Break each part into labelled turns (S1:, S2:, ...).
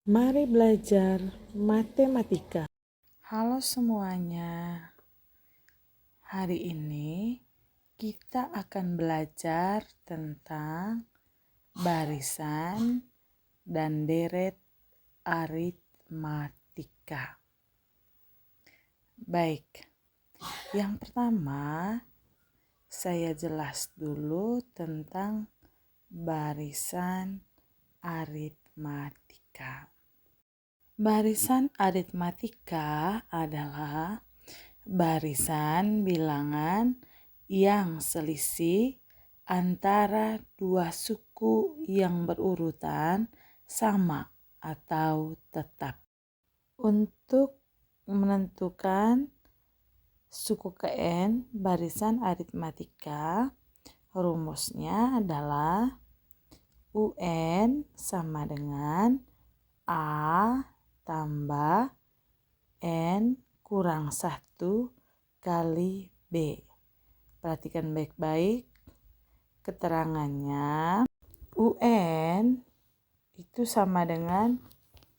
S1: Mari belajar matematika. Halo semuanya. Hari ini kita akan belajar tentang barisan dan deret aritmatika. Baik, yang pertama saya jelas dulu tentang barisan aritmatika. Barisan aritmatika adalah barisan bilangan yang selisih antara dua suku yang berurutan sama atau tetap. Untuk menentukan suku ke-n barisan aritmatika, rumusnya adalah UN sama dengan A tambah N kurang 1 kali B. Perhatikan baik-baik keterangannya. UN itu sama dengan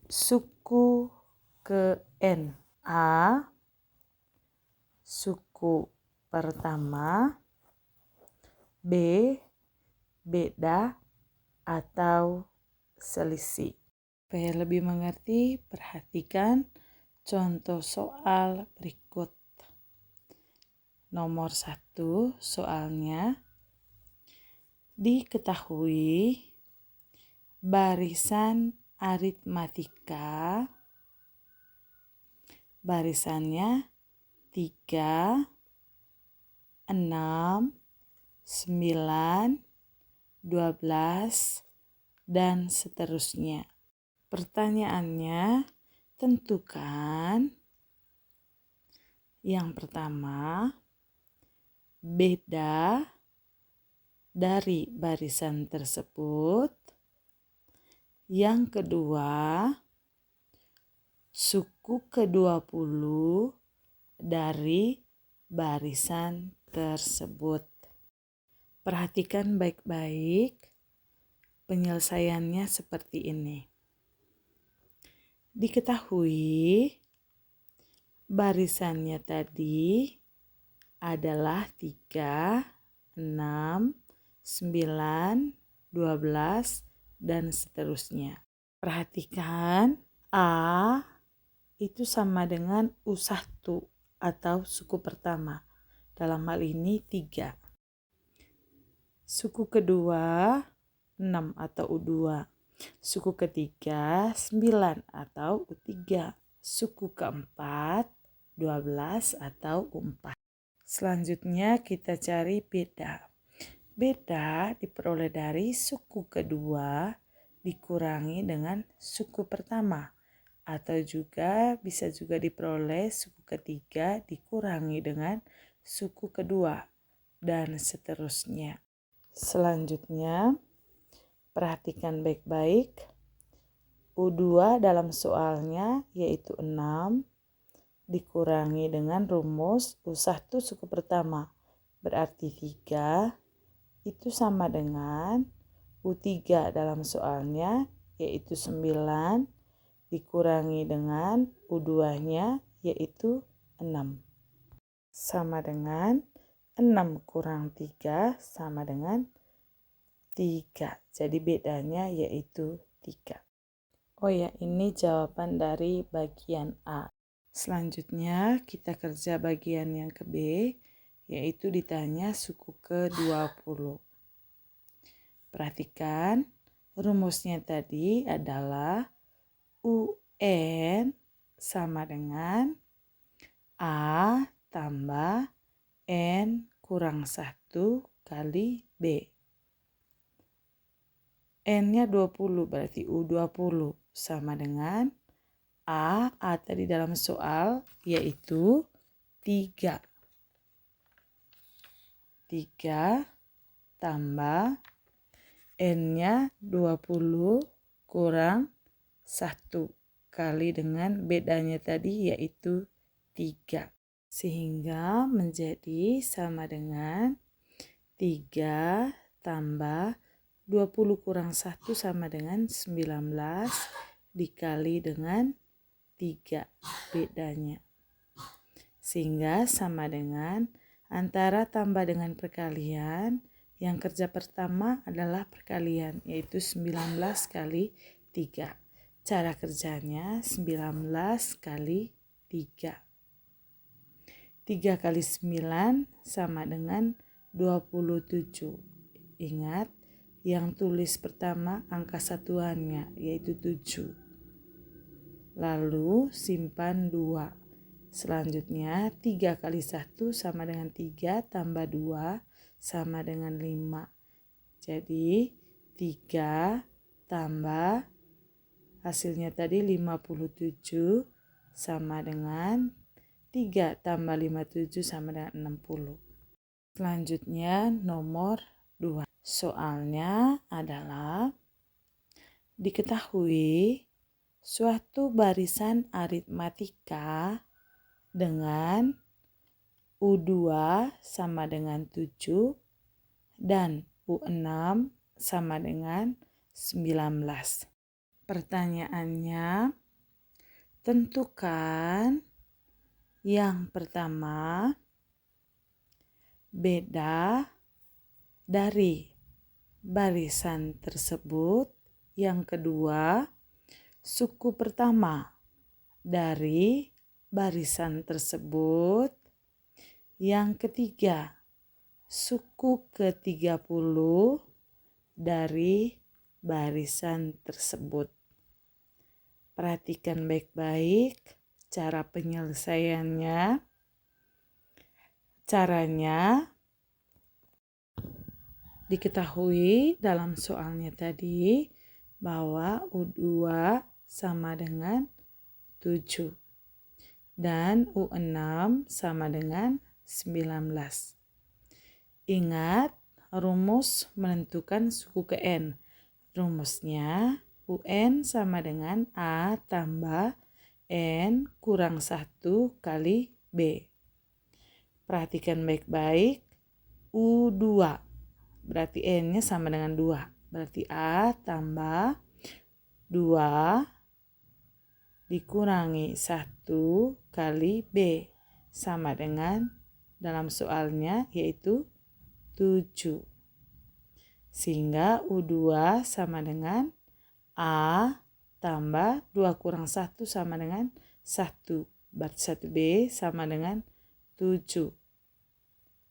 S1: suku ke N. A suku pertama, B beda atau selisih. Supaya lebih mengerti, perhatikan contoh soal berikut. Nomor 1 soalnya, diketahui barisan aritmatika barisannya 3, 6, 9, 12, dan seterusnya. Pertanyaannya, tentukan yang pertama, beda dari barisan tersebut. Yang kedua, suku ke-20 dari barisan tersebut. Perhatikan baik-baik penyelesaiannya seperti ini. Diketahui barisannya tadi adalah 3, 6, 9, 12, dan seterusnya. Perhatikan A itu sama dengan U1 atau suku pertama. Dalam hal ini 3. Suku kedua 6 atau U2. Suku ketiga 9 atau U3. Suku keempat 12 atau U4. Selanjutnya kita cari beda. Beda diperoleh dari suku kedua dikurangi dengan suku pertama, atau juga bisa juga diperoleh suku ketiga dikurangi dengan suku kedua, dan seterusnya. Selanjutnya, perhatikan baik-baik. U2 dalam soalnya yaitu 6 dikurangi dengan rumus U1 suku pertama, berarti 3 itu sama dengan U3 dalam soalnya yaitu 9 dikurangi dengan U2-nya yaitu 6. Sama dengan 6 kurang 3 sama dengan 3. Jadi bedanya yaitu 3. Oh ya, ini jawaban dari bagian A. Selanjutnya kita kerja bagian yang ke B, yaitu ditanya suku ke-20. Perhatikan, rumusnya tadi adalah UN sama dengan A tambah N kurang 1 kali B. N-nya 20 berarti U20 sama dengan A tadi dalam soal yaitu 3. 3 tambah N-nya 20 kurang 1 kali dengan bedanya tadi yaitu 3. Sehingga menjadi sama dengan 3 tambah 20 kurang 1 sama dengan 19 dikali dengan 3 bedanya. Sehingga sama dengan antara tambah dengan perkalian, yang kerja pertama adalah perkalian, yaitu 19 kali 3. Cara kerjanya 19 kali 3. 3 kali 9 sama dengan 27. Ingat, yang tulis pertama angka satuannya, yaitu 7. Lalu simpan 2. Selanjutnya 3 kali 1 sama dengan 3 tambah 2 sama dengan 5. Jadi 3 tambah hasilnya tadi 57 sama dengan 3 tambah 57 sama dengan 60. Selanjutnya nomor 2. Soalnya adalah diketahui suatu barisan aritmatika dengan U2 sama dengan 7 dan U6 sama dengan 19. Pertanyaannya, tentukan yang pertama beda dari barisan tersebut, yang kedua suku pertama dari barisan tersebut, yang ketiga suku ke-30 dari barisan tersebut. Perhatikan baik-baik cara penyelesaiannya. Caranya diketahui dalam soalnya tadi bahwa U2 sama dengan 7 dan U6 sama dengan 19. Ingat rumus menentukan suku ke N. Rumusnya UN sama dengan A tambah N kurang 1 kali B. Perhatikan baik-baik, U2 berarti N-nya sama dengan 2. Berarti A tambah 2 dikurangi 1 kali B sama dengan dalam soalnya yaitu 7. Sehingga U2 sama dengan A tambah 2 kurang 1 sama dengan 1. Berarti 1B sama dengan 7.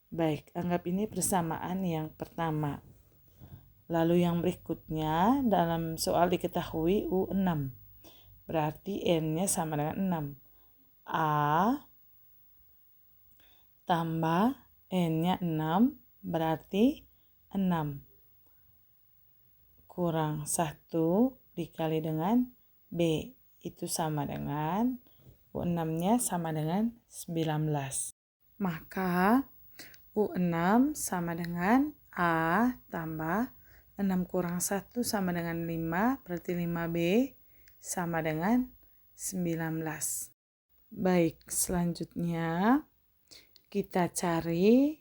S1: Baik, anggap ini persamaan yang pertama. Lalu yang berikutnya dalam soal diketahui U6. Berarti N-nya sama dengan 6. A tambah N-nya 6 berarti 6 kurang 1 dikali dengan B. Itu sama dengan U6-nya sama dengan 19. Maka U6 sama dengan A tambah 6 kurang 1 sama dengan 5 berarti 5B sama dengan 19. Baik, selanjutnya kita cari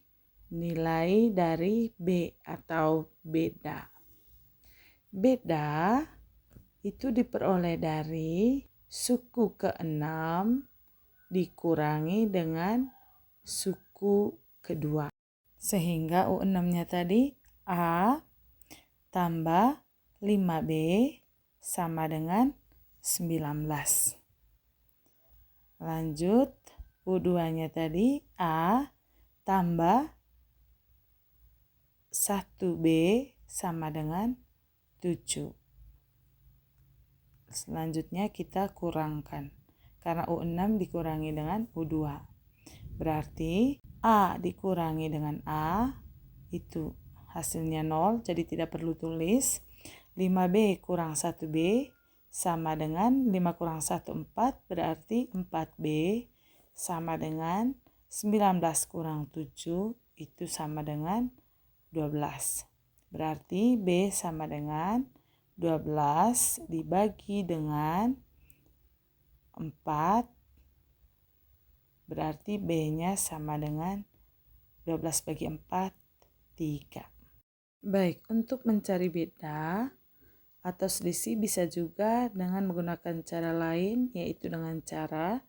S1: nilai dari B atau beda. Beda itu diperoleh dari suku ke-6 dikurangi dengan suku kedua. Sehingga U6-nya tadi A tambah 5B sama dengan 19. Lanjut, U2-nya tadi A tambah 1B sama dengan 7. Selanjutnya kita kurangkan. Karena U6 dikurangi dengan U2. Berarti A dikurangi dengan A itu hasilnya 0, jadi tidak perlu tulis. 5B kurang 1B sama dengan 5 kurang 1, 4, berarti 4B sama dengan 19 kurang 7, itu sama dengan 12. Berarti B sama dengan 12 dibagi dengan 4, berarti B-nya sama dengan 12 bagi 4, 3. Baik, untuk mencari beda atau selisih bisa juga dengan menggunakan cara lain, yaitu dengan cara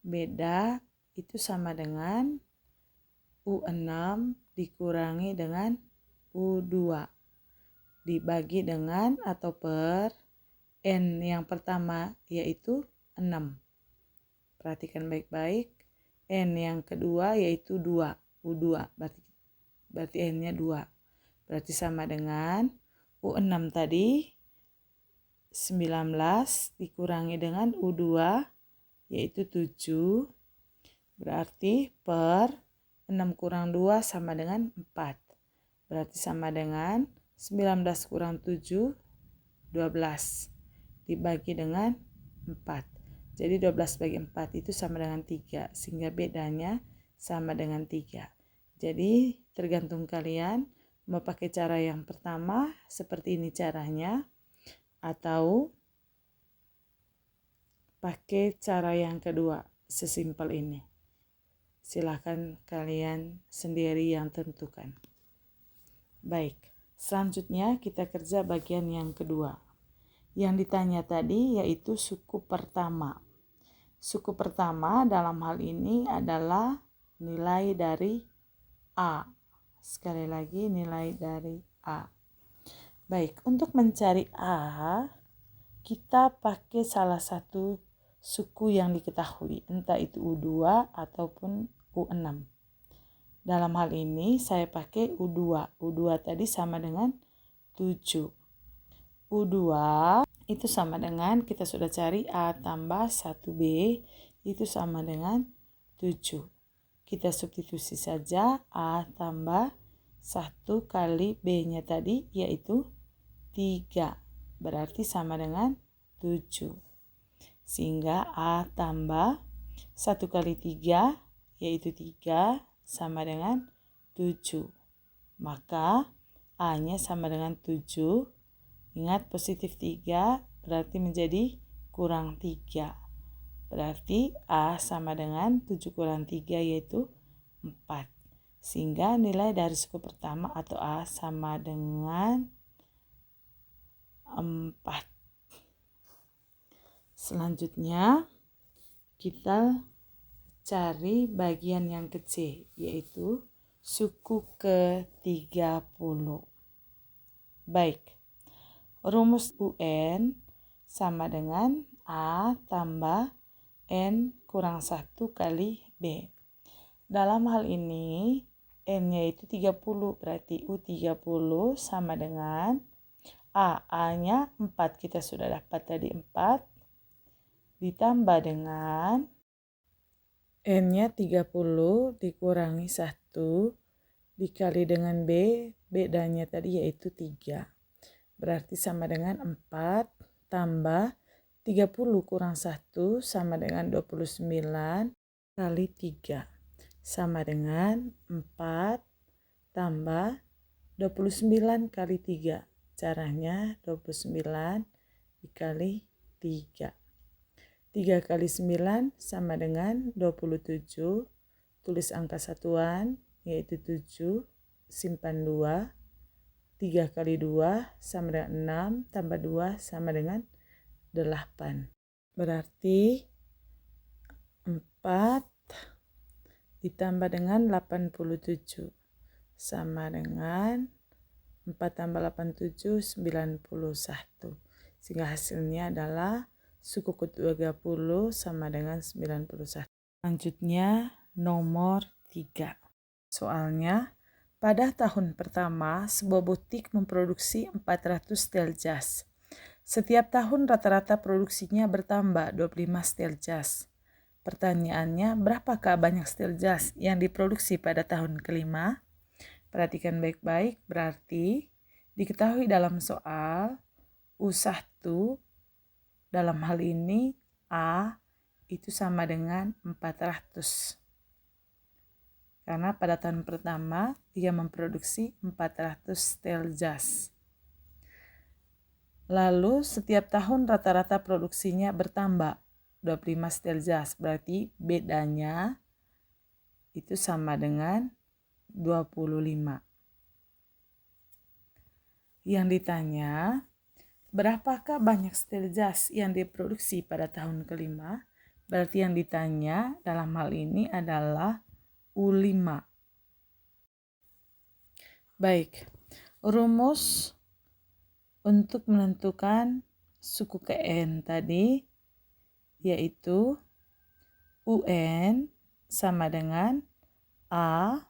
S1: beda itu sama dengan U6 dikurangi dengan U2 dibagi dengan atau per N yang pertama yaitu 6. Perhatikan baik-baik. N yang kedua yaitu 2, U2 berarti N-nya 2. Berarti sama dengan U6 tadi 19 dikurangi dengan U2 yaitu 7. Berarti per 6 kurang 2 sama dengan 4. Berarti sama dengan 19 kurang 7, 12. Dibagi dengan 4. Jadi 12 bagi 4 itu sama dengan 3. Sehingga bedanya sama dengan 3. Jadi tergantung kalian mau pakai cara yang pertama seperti ini caranya, atau pakai cara yang kedua sesimpel ini. Silahkan kalian sendiri yang tentukan. Baik, selanjutnya kita kerja bagian yang kedua. Yang ditanya tadi yaitu suku pertama. Suku pertama dalam hal ini adalah nilai dari A. Sekali lagi nilai dari A. Baik, untuk mencari A, kita pakai salah satu suku yang diketahui, entah itu U2 ataupun U6. Dalam hal ini saya pakai U2. U2 tadi sama dengan 7. U2 itu sama dengan, kita sudah cari A tambah 1B itu sama dengan 7. Kita substitusi saja A tambah 1 kali B-nya tadi yaitu 3. Berarti sama dengan 7. Sehingga A tambah 1 kali 3 yaitu 3 sama dengan 7. Maka A-nya sama dengan 7. Ingat positif 3 berarti menjadi kurang 3. Berarti A sama dengan 7 kurang 3 yaitu 4. Sehingga nilai dari suku pertama atau A sama dengan 4. Selanjutnya kita cari bagian yang kecil yaitu suku ke-30. Baik, rumus UN sama dengan A tambah N kurang 1 kali B. Dalam hal ini N-nya itu 30, berarti U30 sama dengan A-nya 4, kita sudah dapat tadi 4, ditambah dengan N-nya 30 dikurangi 1 dikali dengan B, bedanya tadi yaitu 3. Berarti sama dengan 4 tambah 30 kurang 1 sama dengan 29 kali 3. Sama dengan 4 tambah 29 kali 3. Caranya 29 dikali 3. 3 kali 9 sama dengan 27. Tulis angka satuan yaitu 7. Simpan 2. 3 kali 2 sama dengan 6. Tambah 2 sama dengan 8. Berarti 4 ditambah dengan 87 sama dengan 4 tambah 87 91. Sehingga hasilnya adalah suku ke-30 sama dengan 91. Selanjutnya nomor 3. Soalnya, pada tahun pertama sebuah butik memproduksi 400 setel jas. Setiap tahun rata-rata produksinya bertambah 25 setel jas. Pertanyaannya, berapakah banyak setel jas yang diproduksi pada tahun kelima? Perhatikan baik-baik, berarti diketahui dalam soal U1 dalam hal ini A itu sama dengan 400. Karena pada tahun pertama dia memproduksi 400 setel jas. Lalu setiap tahun rata-rata produksinya bertambah 25 setel jas, berarti bedanya itu sama dengan 25. Yang ditanya, Berapakah banyak steel jas yang diproduksi pada tahun kelima? Berarti yang ditanya dalam hal ini adalah U5. Baik, rumus untuk menentukan suku KN tadi yaitu UN sama dengan A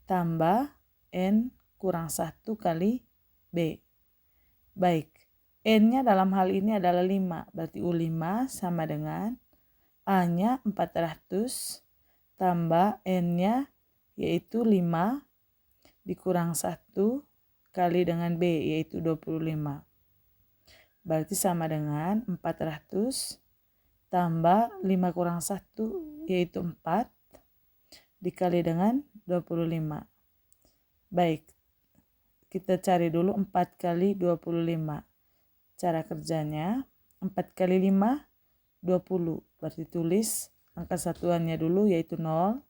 S1: tambah N kurang 1 kali B. Baik, N-nya dalam hal ini adalah 5, berarti U5 sama dengan A-nya 400 tambah N-nya yaitu 5 dikurang 1 kali dengan B yaitu 25. Berarti sama dengan 400 tambah 5 kurang 1 yaitu 4 dikali dengan 25. Baik, kita cari dulu 4 kali 25. Cara kerjanya 4 kali 5, 20. Berarti tulis angka satuannya dulu yaitu 0.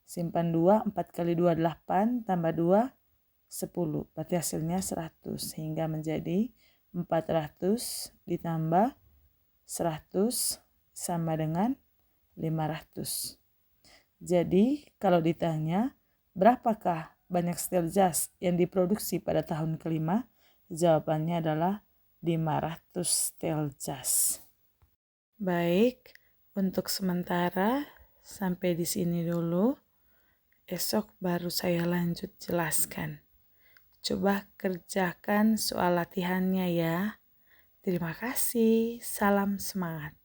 S1: Simpan 2, 4 kali 2, 8, tambah 2, 10. Berarti hasilnya 100. Sehingga menjadi 400 ditambah 100 sama dengan 500. Jadi kalau ditanya berapakah banyak steel jas yang diproduksi pada tahun kelima, jawabannya adalah 500 steel jas. Baik, untuk sementara sampai di sini dulu. Esok baru saya lanjut jelaskan. Coba kerjakan soal latihannya ya. Terima kasih, salam semangat.